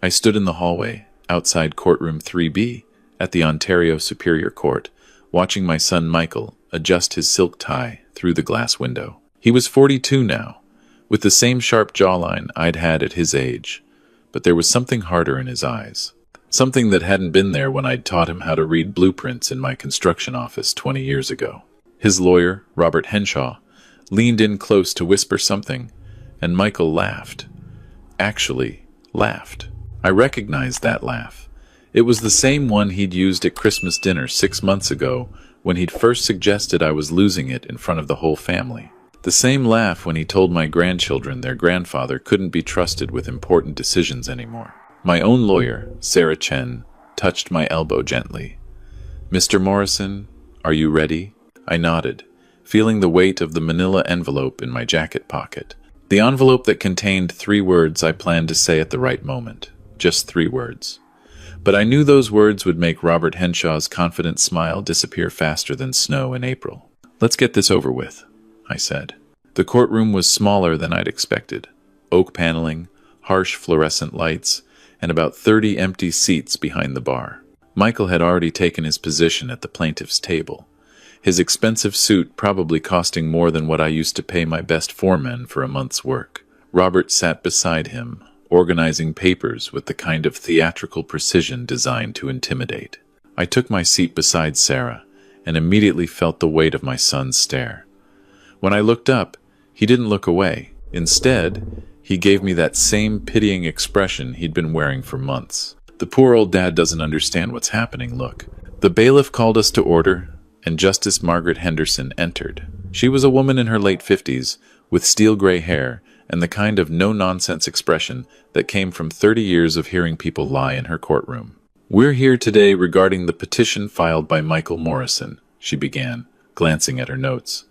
I stood in the hallway, outside courtroom 3B, at the Ontario Superior Court, watching my son Michael adjust his silk tie through the glass window. He was 42 now, with the same sharp jawline I'd had at his age, but there was something harder in his eyes. Something that hadn't been there when I'd taught him how to read blueprints in my construction office 20 years ago. His lawyer, Robert Henshaw, leaned in close to whisper something, and Michael laughed. Actually, laughed. I recognized that laugh. It was the same one he'd used at Christmas dinner 6 months ago when he'd first suggested I was losing it in front of the whole family. The same laugh when he told my grandchildren their grandfather couldn't be trusted with important decisions anymore. My own lawyer, Sarah Chen, touched my elbow gently. "Mr. Morrison, are you ready?" I nodded, feeling the weight of the manila envelope in my jacket pocket. The envelope that contained 3 words I planned to say at the right moment. Just 3 words. But I knew those words would make Robert Henshaw's confident smile disappear faster than snow in April. "Let's get this over with," I said. The courtroom was smaller than I'd expected. Oak paneling, harsh fluorescent lights, and about 30 empty seats behind the bar. Michael had already taken his position at the plaintiff's table, his expensive suit probably costing more than what I used to pay my best foremen for a month's work. Robert sat beside him, organizing papers with the kind of theatrical precision designed to intimidate. I took my seat beside Sarah, and immediately felt the weight of my son's stare. When I looked up, he didn't look away. Instead, he gave me that same pitying expression he'd been wearing for months. The poor old dad doesn't understand what's happening, look. The bailiff called us to order, and Justice Margaret Henderson entered. She was a woman in her late 50s, with steel-gray hair and the kind of no-nonsense expression that came from 30 years of hearing people lie in her courtroom. "We're here today regarding the petition filed by Michael Morrison," she began, glancing at her notes.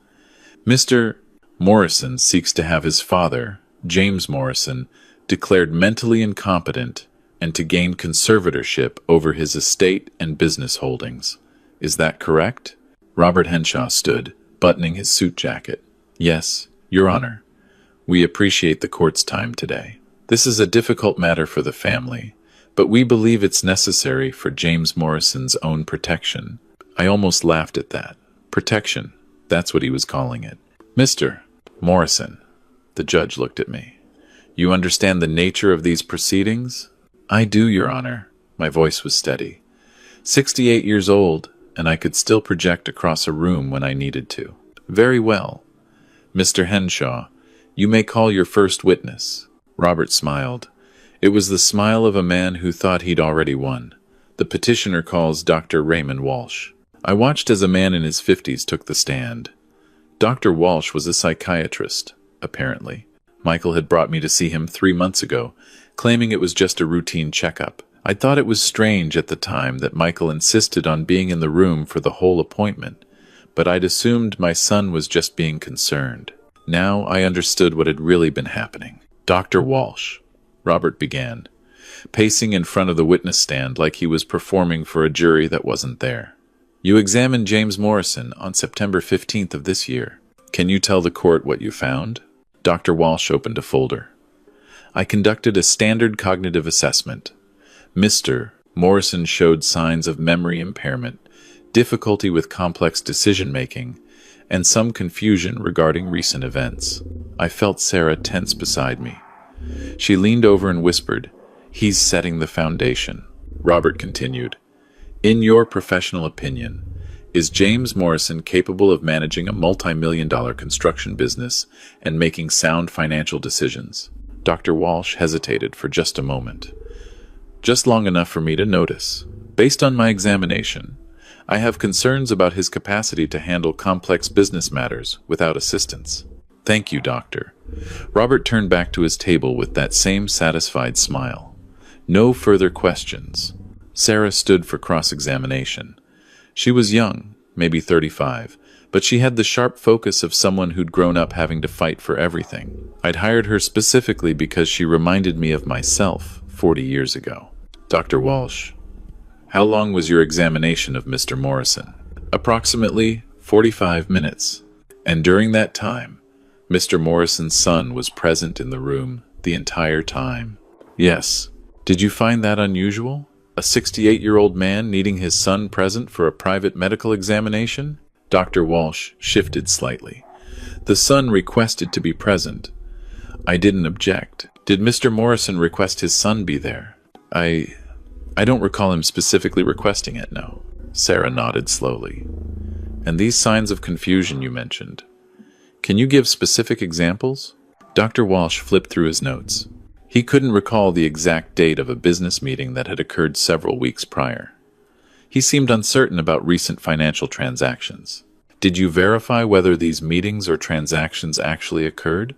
"Mr. Morrison seeks to have his father, James Morrison, declared mentally incompetent and to gain conservatorship over his estate and business holdings. Is that correct?" Robert Henshaw stood, buttoning his suit jacket. "Yes, Your Honor. We appreciate the court's time today. This is a difficult matter for the family, but we believe it's necessary for James Morrison's own protection." I almost laughed at that. Protection, that's what he was calling it. "Mr. Morrison," the judge looked at me. "You understand the nature of these proceedings?" "I do, Your Honor." My voice was steady. 68 years old, and I could still project across a room when I needed to. "Very well. Mr. Henshaw, you may call your first witness." Robert smiled. It was the smile of a man who thought he'd already won. The petitioner calls Dr. Raymond Walsh. I watched as a man in his 50s took the stand. Dr. Walsh was a psychiatrist, apparently. Michael had brought me to see him 3 months ago, claiming it was just a routine checkup. I thought it was strange at the time that Michael insisted on being in the room for the whole appointment, but I'd assumed my son was just being concerned. Now I understood what had really been happening. "Dr. Walsh," Robert began, pacing in front of the witness stand like he was performing for a jury that wasn't there. "You examined James Morrison on September 15th of this year. Can you tell the court what you found?" Dr. Walsh opened a folder. "I conducted a standard cognitive assessment. Mr. Morrison showed signs of memory impairment, difficulty with complex decision-making, and some confusion regarding recent events." I felt Sarah tense beside me. She leaned over and whispered, "He's setting the foundation." Robert continued, "In your professional opinion, is James Morrison capable of managing a multi-million-dollar construction business and making sound financial decisions?" Dr. Walsh hesitated for just a moment. Just long enough for me to notice. "Based on my examination, I have concerns about his capacity to handle complex business matters without assistance." "Thank you, Doctor." Robert turned back to his table with that same satisfied smile. No further questions. Sarah stood for cross-examination. She was young, maybe 35, but she had the sharp focus of someone who'd grown up having to fight for everything. I'd hired her specifically because she reminded me of myself 40 years ago. "Dr. Walsh, how long was your examination of Mr. Morrison?" "Approximately 45 minutes. And during that time, Mr. Morrison's son was present in the room the entire time?" "Yes." Did you find that unusual? A 68-year-old man needing his son present for a private medical examination? Dr. Walsh shifted slightly. The son requested to be present. I didn't object. Did Mr. Morrison request his son be there? I don't recall him specifically requesting it, no. Sarah nodded slowly. And these signs of confusion you mentioned, can you give specific examples? Dr. Walsh flipped through his notes. He couldn't recall the exact date of a business meeting that had occurred several weeks prior. He seemed uncertain about recent financial transactions. Did you verify whether these meetings or transactions actually occurred,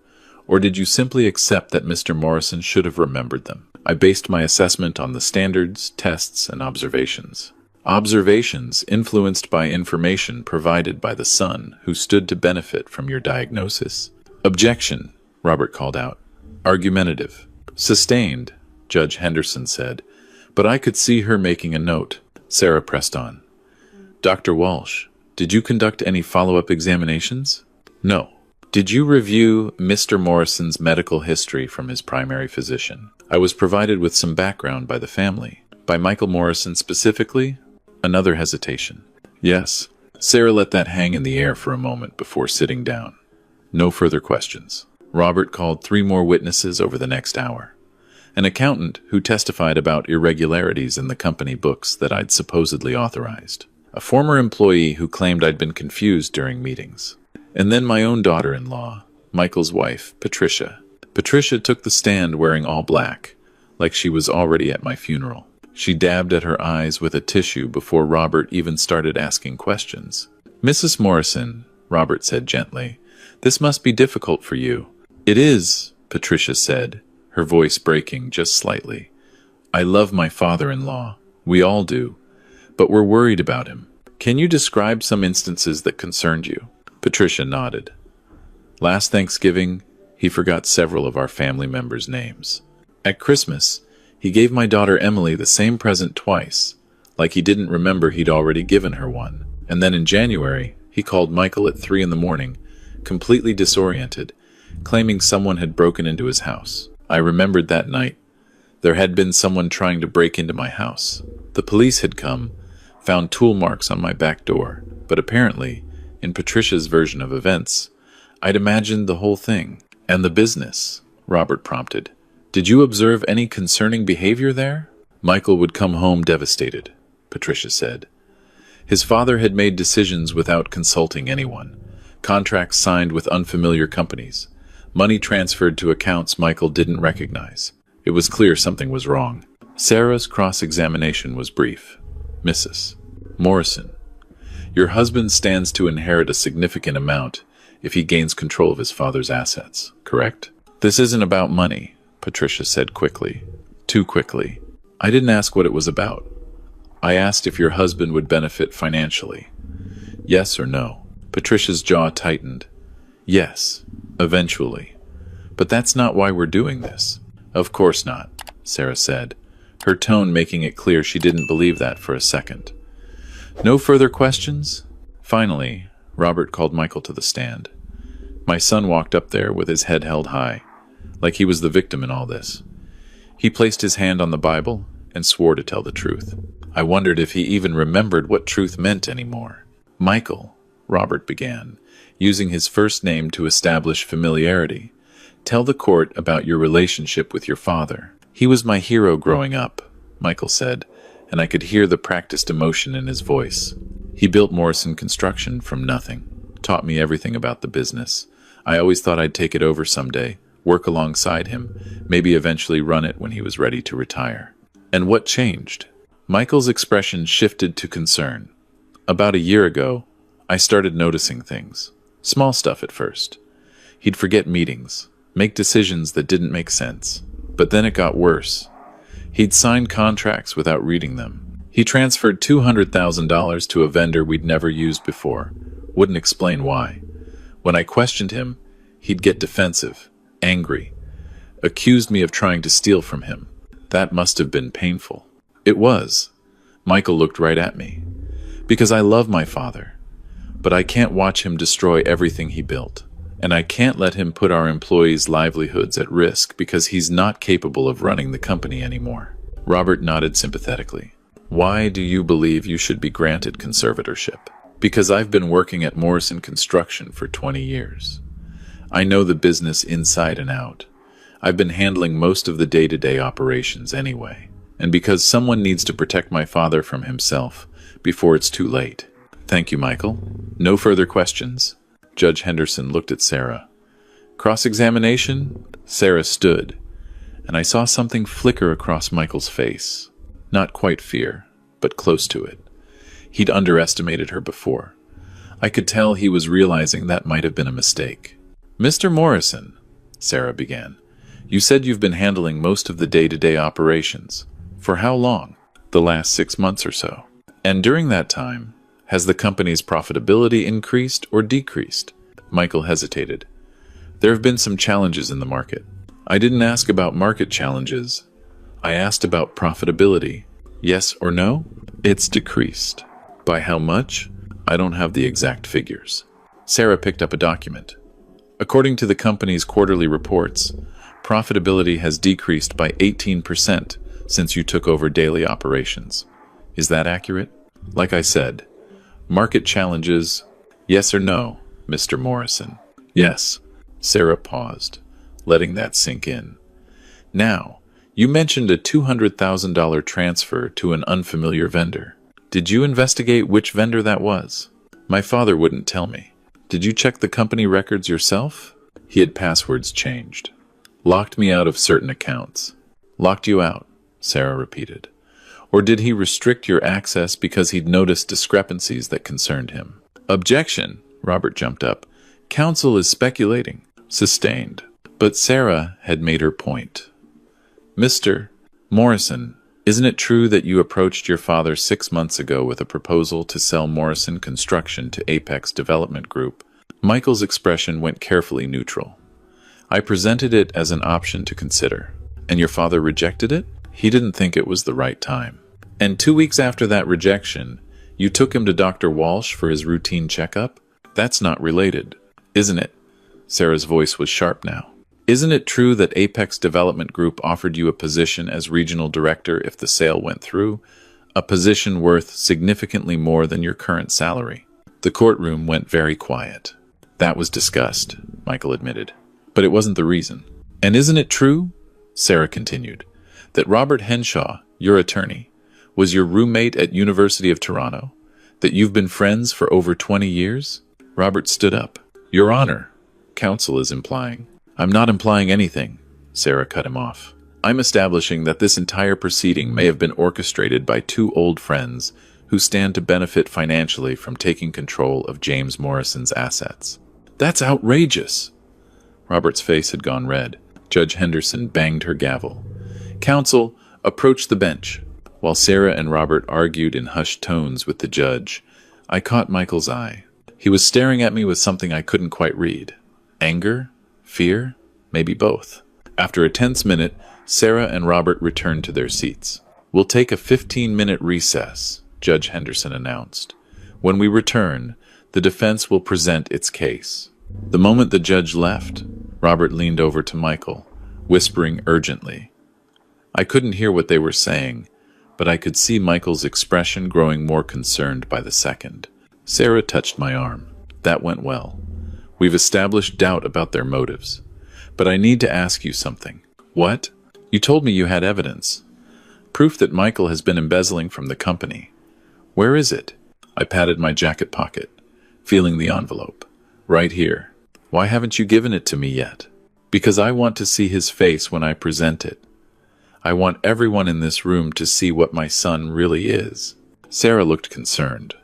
or did you simply accept that Mr. Morrison should have remembered them? I based my assessment on the standards, tests, and observations. Observations influenced by information provided by the son who stood to benefit from your diagnosis. Objection, Robert called out. Argumentative. Sustained, Judge Henderson said, but I could see her making a note. Sarah pressed on. Dr. Walsh, did you conduct any follow-up examinations? No. Did you review Mr. Morrison's medical history from his primary physician? I was provided with some background by the family. By Michael Morrison specifically? Another hesitation. Yes. Sarah let that hang in the air for a moment before sitting down. No further questions. Robert called 3 more witnesses over the next hour. An accountant who testified about irregularities in the company books that I'd supposedly authorized. A former employee who claimed I'd been confused during meetings. And then my own daughter-in-law, Michael's wife, Patricia. Patricia took the stand wearing all black, like she was already at my funeral. She dabbed at her eyes with a tissue before Robert even started asking questions. Mrs. Morrison, Robert said gently, this must be difficult for you. It is, Patricia said, her voice breaking just slightly. I love my father-in-law. We all do. But we're worried about him. Can you describe some instances that concerned you? Patricia nodded. Last Thanksgiving, he forgot several of our family members' names. At Christmas, he gave my daughter Emily the same present twice, like he didn't remember he'd already given her one. And then in January, he called Michael at 3 a.m, completely disoriented, claiming someone had broken into his house. I remembered that night. There had been someone trying to break into my house. The police had come, found tool marks on my back door, but apparently, in Patricia's version of events, I'd imagined the whole thing. And the business, Robert prompted. Did you observe any concerning behavior there? Michael would come home devastated, Patricia said. His father had made decisions without consulting anyone. Contracts signed with unfamiliar companies. Money transferred to accounts Michael didn't recognize. It was clear something was wrong. Sarah's cross-examination was brief. Mrs. Morrison, your husband stands to inherit a significant amount if he gains control of his father's assets, correct? This isn't about money, Patricia said quickly. Too quickly. I didn't ask what it was about. I asked if your husband would benefit financially. Yes or no? Patricia's jaw tightened. Yes, eventually. But that's not why we're doing this. Of course not, Sarah said, her tone making it clear she didn't believe that for a second. No further questions? Finally, Robert called Michael to the stand. My son walked up there with his head held high, like he was the victim in all this. He placed his hand on the Bible and swore to tell the truth. I wondered if he even remembered what truth meant anymore. Michael, Robert began, using his first name to establish familiarity. Tell the court about your relationship with your father. He was my hero growing up, Michael said, and I could hear the practiced emotion in his voice. He built Morrison Construction from nothing, taught me everything about the business. I always thought I'd take it over someday, work alongside him, maybe eventually run it when he was ready to retire. And what changed? Michael's expression shifted to concern. About a year ago, I started noticing things. Small stuff at first. He'd forget meetings, make decisions that didn't make sense. But then it got worse. He'd signed contracts without reading them. He transferred $200,000 to a vendor we'd never used before. Wouldn't explain why. When I questioned him, he'd get defensive, angry, accused me of trying to steal from him. That must have been painful. It was. Michael looked right at me. Because I love my father. But I can't watch him destroy everything he built. And I can't let him put our employees' livelihoods at risk because he's not capable of running the company anymore. Robert nodded sympathetically. Why do you believe you should be granted conservatorship? Because I've been working at Morrison Construction for 20 years. I know the business inside and out. I've been handling most of the day-to-day operations anyway. And because someone needs to protect my father from himself before it's too late. Thank you, Michael. No further questions? Judge Henderson looked at Sarah. Cross-examination? Sarah stood, and I saw something flicker across Michael's face. Not quite fear, but close to it. He'd underestimated her before. I could tell he was realizing that might have been a mistake. Mr. Morrison, Sarah began, you said you've been handling most of the day-to-day operations. For how long? The last 6 months or so. And during that time, has the company's profitability increased or decreased? Michael hesitated. There have been some challenges in the market. I didn't ask about market challenges. I asked about profitability. Yes or no? It's decreased. By how much? I don't have the exact figures. Sarah picked up a document. According to the company's quarterly reports, profitability has decreased by 18% since you took over daily operations. Is that accurate? Like I said, market challenges, yes or no, Mr. Morrison? Yes. Sarah paused, letting that sink in. Now, you mentioned a $200,000 transfer to an unfamiliar vendor. Did you investigate which vendor that was? My father wouldn't tell me. Did you check the company records yourself? He had passwords changed. Locked me out of certain accounts. Locked you out, Sarah repeated. Or did he restrict your access because he'd noticed discrepancies that concerned him? Objection, Robert jumped up. Counsel is speculating. Sustained. But Sarah had made her point. Mr. Morrison, isn't it true that you approached your father 6 months ago with a proposal to sell Morrison Construction to Apex Development Group? Michael's expression went carefully neutral. I presented it as an option to consider. And your father rejected it? He didn't think it was the right time. And 2 weeks after that rejection, you took him to Dr. Walsh for his routine checkup? That's not related, isn't it? Sarah's voice was sharp now. Isn't it true that Apex Development Group offered you a position as regional director if the sale went through? A position worth significantly more than your current salary. The courtroom went very quiet. That was discussed, Michael admitted. But it wasn't the reason. And isn't it true, Sarah continued, that Robert Henshaw, your attorney, was your roommate at University of Toronto? That you've been friends for over 20 years? Robert stood up. Your Honor, counsel is implying. I'm not implying anything, Sarah cut him off. I'm establishing that this entire proceeding may have been orchestrated by two old friends who stand to benefit financially from taking control of James Morrison's assets. That's outrageous! Robert's face had gone red. Judge Henderson banged her gavel. Counsel, approach the bench. While Sarah and Robert argued in hushed tones with the judge, I caught Michael's eye. He was staring at me with something I couldn't quite read. Anger? Fear? Maybe both. After a tense minute, Sarah and Robert returned to their seats. We'll take a 15-minute recess, Judge Henderson announced. When we return, the defense will present its case. The moment the judge left, Robert leaned over to Michael, whispering urgently. I couldn't hear what they were saying, but I could see Michael's expression growing more concerned by the second. Sarah touched my arm. That went well. We've established doubt about their motives. But I need to ask you something. What? You told me you had evidence. Proof that Michael has been embezzling from the company. Where is it? I patted my jacket pocket, feeling the envelope. Right here. Why haven't you given it to me yet? Because I want to see his face when I present it. I want everyone in this room to see what my son really is. Sarah looked concerned.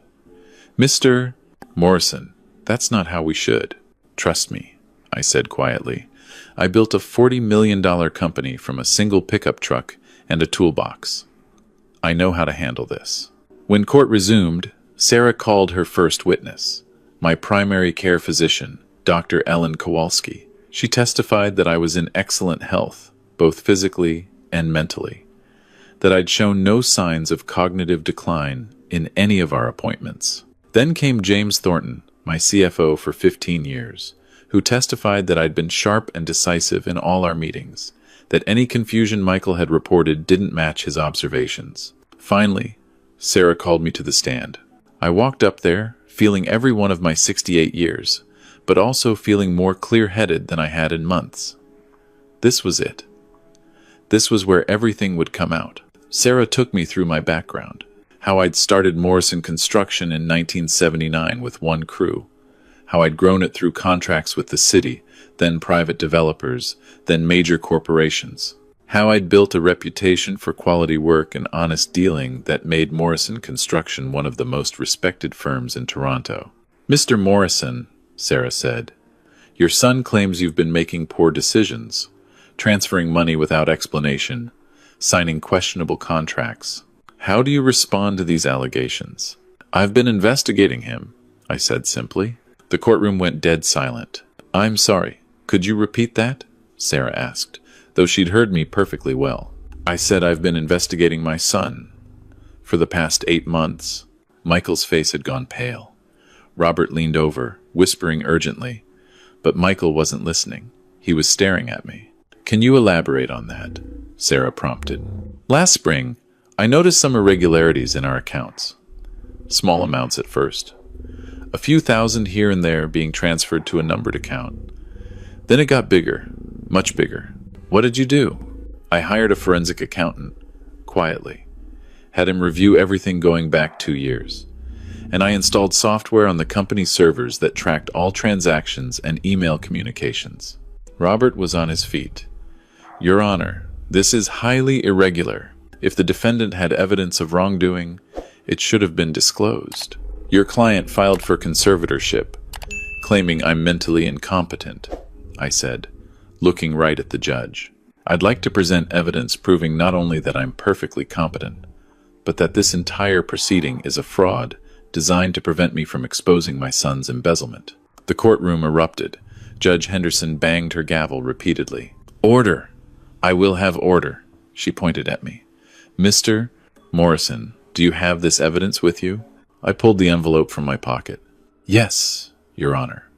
Mr. Morrison, that's not how we should. Trust me, I said quietly. I built a $40 million company from a single pickup truck and a toolbox. I know how to handle this. When court resumed, Sarah called her first witness, my primary care physician, Dr. Ellen Kowalski. She testified that I was in excellent health, both physically and mentally, that I'd shown no signs of cognitive decline in any of our appointments. Then came James Thornton, my CFO for 15 years, who testified that I'd been sharp and decisive in all our meetings, that any confusion Michael had reported didn't match his observations. Finally, Sarah called me to the stand. I walked up there, feeling every one of my 68 years, but also feeling more clear-headed than I had in months. This was it. This was where everything would come out. Sarah took me through my background, how I'd started Morrison Construction in 1979 with one crew, how I'd grown it through contracts with the city, then private developers, then major corporations, how I'd built a reputation for quality work and honest dealing that made Morrison Construction one of the most respected firms in Toronto. "Mr. Morrison," Sarah said, "your son claims you've been making poor decisions, transferring money without explanation, signing questionable contracts. How do you respond to these allegations?" "I've been investigating him," I said simply. The courtroom went dead silent. "I'm sorry. Could you repeat that?" Sarah asked, though she'd heard me perfectly well. I said I've been investigating my son for the past 8 months. Michael's face had gone pale. Robert leaned over, whispering urgently, but Michael wasn't listening. He was staring at me. "Can you elaborate on that?" Sarah prompted. "Last spring, I noticed some irregularities in our accounts. Small amounts at first. A few thousand here and there being transferred to a numbered account. Then it got bigger, much bigger. What did you do?" "I hired a forensic accountant, quietly. Had him review everything going back 2 years. And I installed software on the company's servers that tracked all transactions and email communications." Robert was on his feet. "Your Honor, this is highly irregular. If the defendant had evidence of wrongdoing, it should have been disclosed. Your client filed for conservatorship, claiming I'm mentally incompetent," I said, looking right at the judge. "I'd like to present evidence proving not only that I'm perfectly competent, but that this entire proceeding is a fraud designed to prevent me from exposing my son's embezzlement." The courtroom erupted. Judge Henderson banged her gavel repeatedly. "Order! I will have order," she pointed at me. "Mr. Morrison, do you have this evidence with you?" I pulled the envelope from my pocket. "Yes, Your Honor.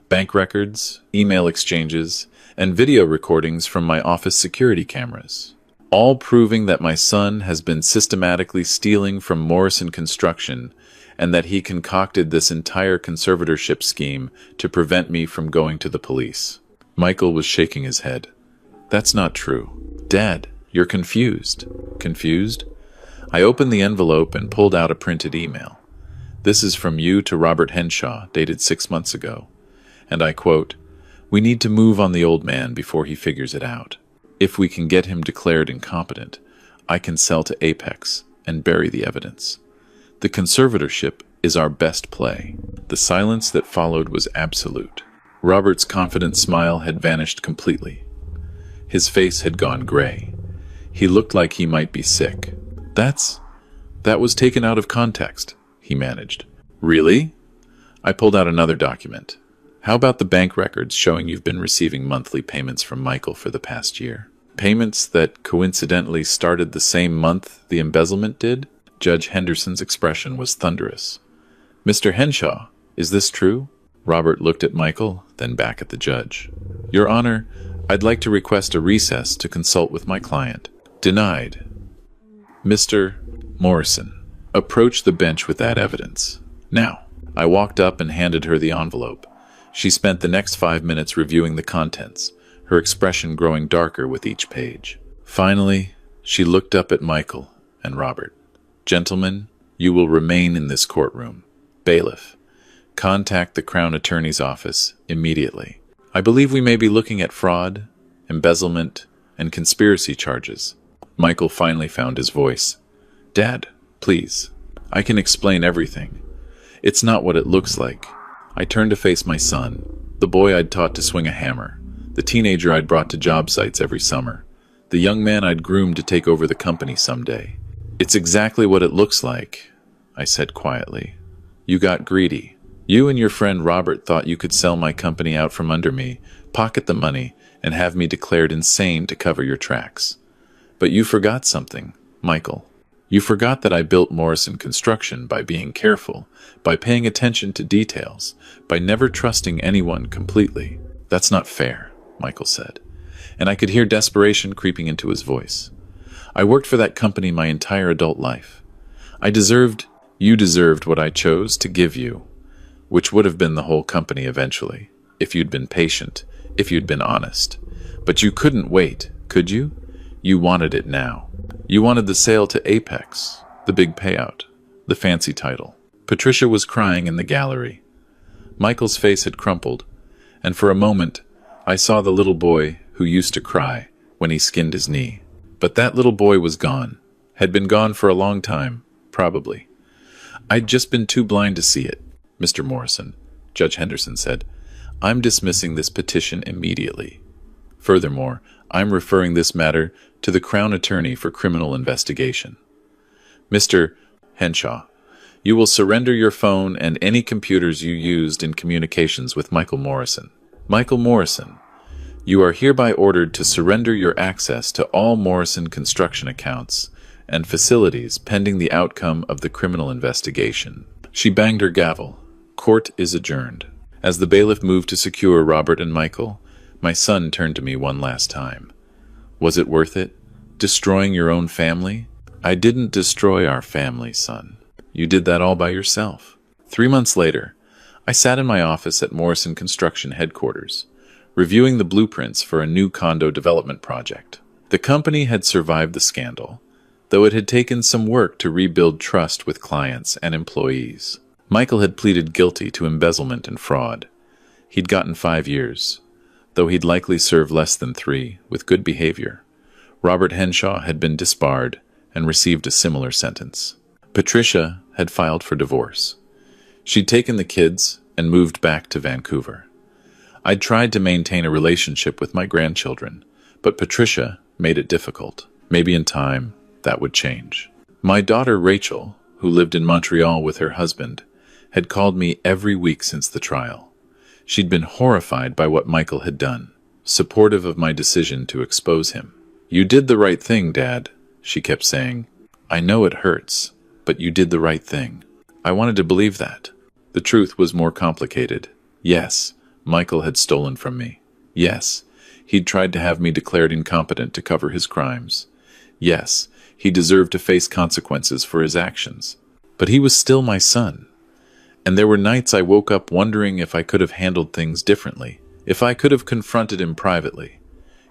Bank records, email exchanges, and video recordings from my office security cameras, all proving that my son has been systematically stealing from Morrison Construction and that he concocted this entire conservatorship scheme to prevent me from going to the police." Michael was shaking his head. "That's not true. Dad, you're confused." "Confused?" I opened the envelope and pulled out a printed email. "This is from you to Robert Henshaw, dated 6 months ago. And I quote, 'We need to move on the old man before he figures it out. If we can get him declared incompetent, I can sell to Apex and bury the evidence. The conservatorship is our best play.'" The silence that followed was absolute. Robert's confident smile had vanished completely. His face had gone gray. He looked like he might be sick. That was taken out of context," he managed. "Really?" I pulled out another document. "How about the bank records showing you've been receiving monthly payments from Michael for the past year? Payments that coincidentally started the same month the embezzlement did?" Judge Henderson's expression was thunderous. "Mr. Henshaw, is this true?" Robert looked at Michael, then back at the judge. "Your Honor, I'd like to request a recess to consult with my client." "Denied." "Mr. Morrison, approach the bench with that evidence. Now." I walked up and handed her the envelope. She spent the next 5 minutes reviewing the contents, her expression growing darker with each page. Finally, she looked up at Michael and Robert. "Gentlemen, you will remain in this courtroom. Bailiff, contact the Crown Attorney's office immediately. I believe we may be looking at fraud, embezzlement, and conspiracy charges." Michael finally found his voice. "Dad, please. I can explain everything. It's not what it looks like." I turned to face my son, the boy I'd taught to swing a hammer, the teenager I'd brought to job sites every summer, the young man I'd groomed to take over the company someday. "It's exactly what it looks like," I said quietly. "You got greedy. You and your friend Robert thought you could sell my company out from under me, pocket the money, and have me declared insane to cover your tracks. But you forgot something, Michael. You forgot that I built Morrison Construction by being careful, by paying attention to details, by never trusting anyone completely." "That's not fair," Michael said. and I could hear desperation creeping into his voice. I worked for that company my entire adult life. You deserved what I chose to give you, which would have been the whole company eventually, if you'd been patient, if you'd been honest. But you couldn't wait, could you? You wanted it now. You wanted the sale to Apex, the big payout, the fancy title. Patricia was crying in the gallery. Michael's face had crumpled, and for a moment, I saw the little boy who used to cry when he skinned his knee. But that little boy was gone, had been gone for a long time, probably. I'd just been too blind to see it. Mr. Morrison, Judge Henderson said, I'm dismissing this petition immediately. Furthermore, I'm referring this matter to the Crown Attorney for criminal investigation. Mr. Henshaw, you will surrender your phone and any computers you used in communications with Michael Morrison. Michael Morrison, you are hereby ordered to surrender your access to all Morrison construction accounts and facilities pending the outcome of the criminal investigation. She banged her gavel. Court is adjourned. As the bailiff moved to secure Robert and Michael, my son turned to me one last time. Was it worth it? Destroying your own family? I didn't destroy our family, son. You did that all by yourself. 3 months later, I sat in my office at Morrison Construction headquarters, reviewing the blueprints for a new condo development project. The company had survived the scandal, though it had taken some work to rebuild trust with clients and employees. Michael had pleaded guilty to embezzlement and fraud. He'd gotten 5 years, though he'd likely serve less than 3 with good behavior. Robert Henshaw had been disbarred and received a similar sentence. Patricia had filed for divorce. She'd taken the kids and moved back to Vancouver. I'd tried to maintain a relationship with my grandchildren, but Patricia made it difficult. Maybe in time, that would change. My daughter Rachel, who lived in Montreal with her husband, had called me every week since the trial. She'd been horrified by what Michael had done, supportive of my decision to expose him. You did the right thing, Dad, she kept saying. I know it hurts, but you did the right thing. I wanted to believe that. The truth was more complicated. Yes, Michael had stolen from me. Yes, he'd tried to have me declared incompetent to cover his crimes. Yes, he deserved to face consequences for his actions. But he was still my son. And there were nights I woke up wondering if I could have handled things differently, if I could have confronted him privately,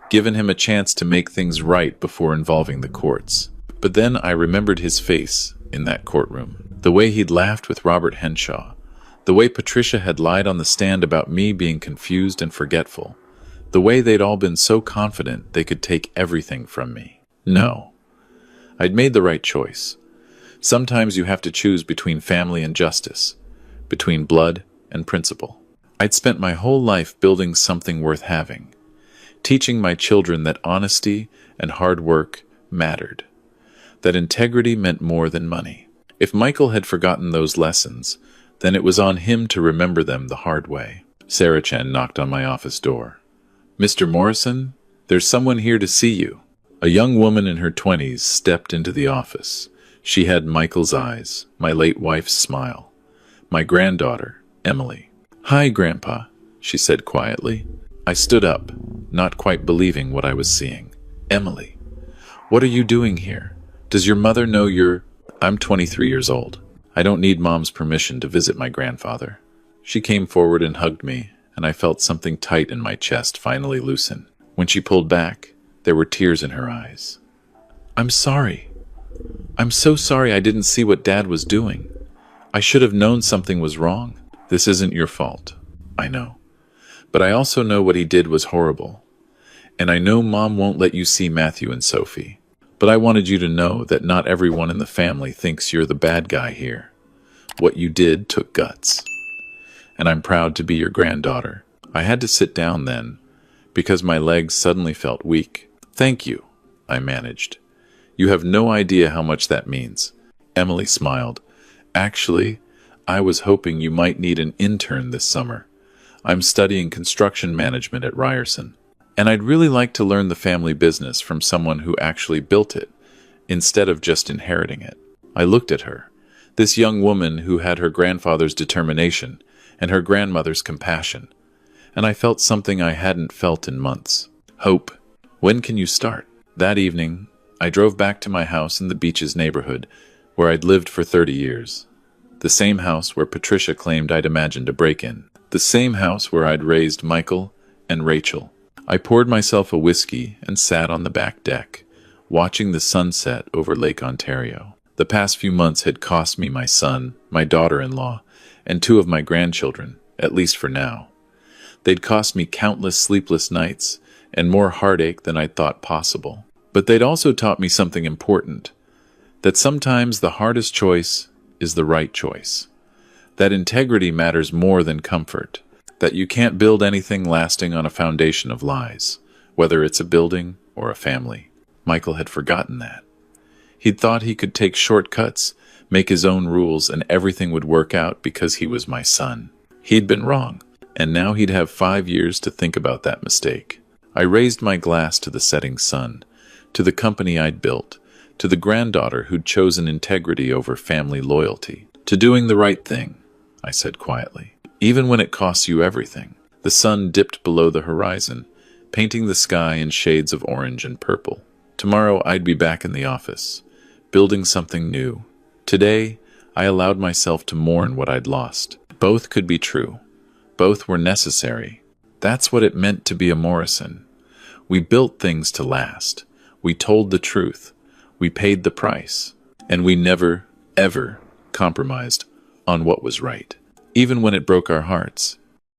given him a chance to make things right before involving the courts. But then I remembered his face in that courtroom, the way he'd laughed with Robert Henshaw, the way Patricia had lied on the stand about me being confused and forgetful, the way they'd all been so confident they could take everything from me. No, I'd made the right choice. Sometimes you have to choose between family and justice, between blood and principle. I'd spent my whole life building something worth having, teaching my children that honesty and hard work mattered, that integrity meant more than money. If Michael had forgotten those lessons, then it was on him to remember them the hard way. Sarah Chen knocked on my office door. Mr. Morrison, there's someone here to see you. A young woman in her 20s stepped into the office. She had Michael's eyes, my late wife's smile. My granddaughter, Emily. Hi, Grandpa, she said quietly. I stood up, not quite believing what I was seeing. Emily, what are you doing here? Does your mother know you're... I'm 23 years old. I don't need Mom's permission to visit my grandfather. She came forward and hugged me, and I felt something tight in my chest finally loosen. When she pulled back, there were tears in her eyes. I'm sorry. I'm so sorry I didn't see what Dad was doing. I should have known something was wrong. This isn't your fault. I know. But I also know what he did was horrible. And I know Mom won't let you see Matthew and Sophie. But I wanted you to know that not everyone in the family thinks you're the bad guy here. What you did took guts. And I'm proud to be your granddaughter. I had to sit down then, because my legs suddenly felt weak. Thank you, I managed. You have no idea how much that means. Emily smiled. Actually, I was hoping you might need an intern this summer. I'm studying construction management at Ryerson. And I'd really like to learn the family business from someone who actually built it, instead of just inheriting it. I looked at her, this young woman who had her grandfather's determination and her grandmother's compassion, and I felt something I hadn't felt in months. Hope When can you start? That evening, I drove back to my house in the Beaches neighborhood, where I'd lived for 30 years. The same house where Patricia claimed I'd imagined a break-in. The same house where I'd raised Michael and Rachel. I poured myself a whiskey and sat on the back deck, watching the sunset over Lake Ontario. The past few months had cost me my son, my daughter-in-law, and 2 of my grandchildren, at least for now. They'd cost me countless sleepless nights and more heartache than I'd thought possible. But they'd also taught me something important, that sometimes the hardest choice is the right choice, that integrity matters more than comfort, that you can't build anything lasting on a foundation of lies, whether it's a building or a family. Michael had forgotten that. He'd thought he could take shortcuts, make his own rules, and everything would work out because he was my son. He'd been wrong, and now he'd have 5 years to think about that mistake. I raised my glass to the setting sun, to the company I'd built, to the granddaughter who'd chosen integrity over family loyalty, to doing the right thing, I said quietly, even when it costs you everything. The sun dipped below the horizon, painting the sky in shades of orange and purple. Tomorrow I'd be back in the office, building something new. Today, I allowed myself to mourn what I'd lost. Both could be true. Both were necessary. That's what it meant to be a Morrison. We built things to last. We told the truth. We paid the price. And we never, ever compromised on what was right. Even when it broke our hearts,